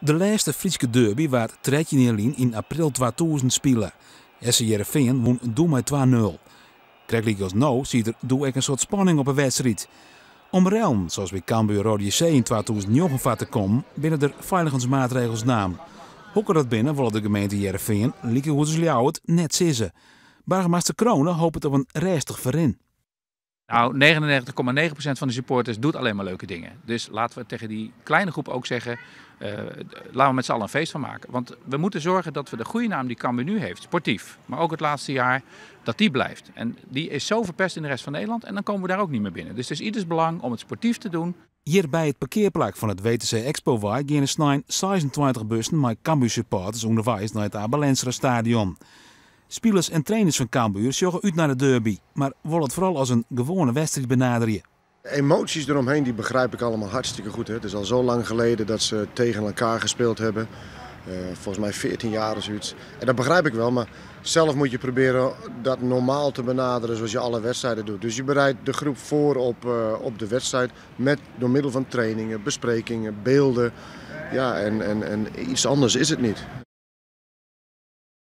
De laatste Frieske derby werd 13 in april 2000 spelen. SC Heerenveen won doel met 2-0. Krijg als nou ziet er doe ik een soort spanning op een wedstrijd. Om rellen, zoals bij Cambuur Rode JC in 2009 vat te komen, binnen de veiligheidsmaatregels naam. Hokker dat binnen, willen de gemeente Heerenveen, lieke hoe ze het net zissen. Burgemeester Kronen hoopt het op een restig verin. Nou, 99,9% van de supporters doet alleen maar leuke dingen. Dus laten we tegen die kleine groep ook zeggen, laten we met z'n allen een feest van maken. Want we moeten zorgen dat we de goede naam die Cambuur nu heeft, sportief, maar ook het laatste jaar, dat die blijft. En die is zo verpest in de rest van Nederland en dan komen we daar ook niet meer binnen. Dus het is ieders belang om het sportief te doen. Hier bij het parkeerplek van het WTC Expo Waar gaan er snel 26 bussen met Cambuur supporters onderwijs naar het Abelensra stadion. Spelers en trainers van Cambuur joggen uit naar de derby, maar willen het vooral als een gewone wedstrijd benaderen. Emoties eromheen die begrijp ik allemaal hartstikke goed. Hè. Het is al zo lang geleden dat ze tegen elkaar gespeeld hebben. Volgens mij 14 jaar of zoiets. En dat begrijp ik wel, maar zelf moet je proberen dat normaal te benaderen zoals je alle wedstrijden doet. Dus je bereidt de groep voor op de wedstrijd door middel van trainingen, besprekingen, beelden. Ja, en iets anders is het niet.